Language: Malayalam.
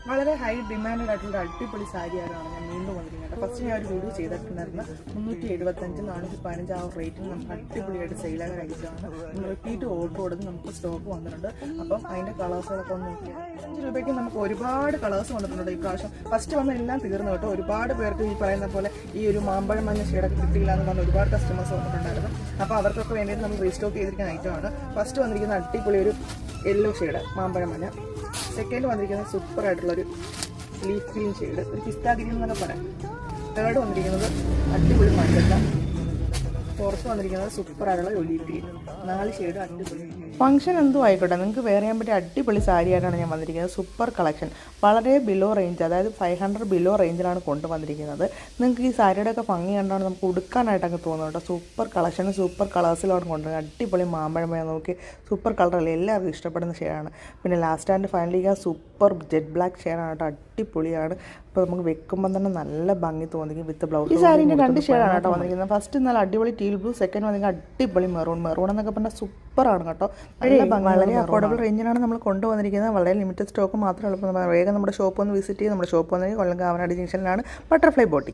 വളരെ ഹൈ ഡിമാൻഡ് ആയിട്ടുള്ള അടിപൊളി സാരിയാണ് ഞാൻ വീണ്ടും വന്നിരിക്കുന്നത്. ഫസ്റ്റ് ഞാൻ ഒരു വീഡിയോ ചെയ്തിട്ടുണ്ടായിരുന്നു 375 415 ആ റേറ്റിന് നമുക്ക് അടിപൊളിയായിട്ട് സെയിലാകാൻ കഴിച്ചതാണ്. നമ്മൾ റിപ്പീറ്റ് ഓർഡർ കൊടുത്ത് നമുക്ക് സ്റ്റോക്ക് വന്നിട്ടുണ്ട്. അപ്പം അതിൻ്റെ കളേഴ്സുകളൊക്കെ ഒന്ന് നോക്കിയാൽ 5 രൂപയ്ക്ക് നമുക്ക് ഒരുപാട് കളേഴ്സ് വന്നിട്ടുണ്ട് ഈ പ്രാവശ്യം. ഫസ്റ്റ് വന്ന എല്ലാം തീർന്നു കേട്ടോ. ഒരുപാട് പേർക്ക് ഈ പറയുന്ന പോലെ ഈ ഒരു മാമ്പഴം മഞ്ഞ ഷെയ്ഡൊക്കെ കിട്ടിയില്ല എന്ന് പറഞ്ഞ ഒരുപാട് കസ്റ്റമേഴ്സ് വന്നിട്ടുണ്ടായിരുന്നു. അപ്പോൾ അവർക്കൊക്കെ വേണ്ടിയിട്ട് നമ്മൾ റീസ്റ്റോക്ക് ചെയ്തിരിക്കുന്ന ഐറ്റമാണ്. ഫസ്റ്റ് വന്നിരിക്കുന്ന അടിപൊളി ഒരു യെല്ലോ ഷെയ്ഡ് മാമ്പഴം മഞ്ഞ. സെക്കൻഡ് വന്നിരിക്കുന്നത് സൂപ്പർ ആയിട്ടുള്ളൊരു ലീഫ് ഗ്രീൻ ഷെയ്ഡ്, ഒരു പിസ്താ ഗ്രീൻ എന്നൊക്കെ പറയാം. തേർഡ് വന്നിരിക്കുന്നത് അടിപൊളി മഞ്ഞ. ഫോർത്ത് വന്നിരിക്കുന്നത് സൂപ്പർ ആയിട്ടുള്ള ഒലീവ് ഗ്രീൻ. 4 ഷെയ്ഡ് അടിപൊളി. ഫംഗ്ഷൻ എന്തോ ആയിക്കോട്ടെ, നിങ്ങൾക്ക് വേറെ ചെയ്യാൻ പറ്റിയ അടിപൊളി സാരി ആയിട്ടാണ് ഞാൻ വന്നിരിക്കുന്നത്. സൂപ്പർ കളക്ഷൻ, വളരെ ബിലോ റേഞ്ച്, അതായത് 500 ബിലോ റേഞ്ചിലാണ് കൊണ്ടുവന്നിരിക്കുന്നത്. നിങ്ങൾക്ക് ഈ സാരിയുടെ ഒക്കെ ഭംഗി കണ്ടാണ് നമുക്ക് ഉടുക്കാനായിട്ടൊക്കെ തോന്നുന്നത് കേട്ടോ. സൂപ്പർ കളക്ഷൻ, സൂപ്പർ കളേഴ്സിലാണ് കൊണ്ടുവരുന്നത്. അടിപൊളി മാമ്പഴമേ നോക്കി, സൂപ്പർ കളറല്ലേ, എല്ലാവർക്കും ഇഷ്ടപ്പെടുന്ന ഷെയ്ഡാണ്. പിന്നെ last and finally super jet black ഷെയ്ഡാണ് കേട്ടോ. അടിപൊളിയാണ്. അപ്പോൾ നമുക്ക് വെക്കുമ്പോൾ തന്നെ നല്ല ഭംഗി തോന്നിക്കും വിത്ത് ബ്ലൗസ്. ഈ സാരീൻ്റെ 2 ഷെയ്ഡാണ് കേട്ടോ വന്നിരിക്കുന്നത്. ഫസ്റ്റ് നല്ല അടിപൊളി ടീൽ ബ്ലൂ, സെക്കൻഡ് വന്നിരിക്കുന്നത് അടിപൊളി മെറൂൺ. മെറൂൺ എന്നൊക്കെ പറഞ്ഞാൽ സൂപ്പറാണ് കേട്ടോ. വളരെ അഫോർഡബിൾ റേഞ്ചിനാണ് നമ്മൾ കൊണ്ടുവന്നിരിക്കുന്നത്. വളരെ ലിമിറ്റഡ് സ്റ്റോക്ക് മാത്രമേ ഉള്ളൂ. വേഗം നമ്മുടെ ഷോപ്പ് ഒന്ന് വിസിറ്റ് ചെയ്ത് നമ്മുടെ ഷോപ്പ് വന്നിരിക്കുന്നത് കൊല്ലം കാവനാട് ജംഗ്ഷനിലാണ്, ബട്ടർഫ്ലൈ ബോട്ടിക്.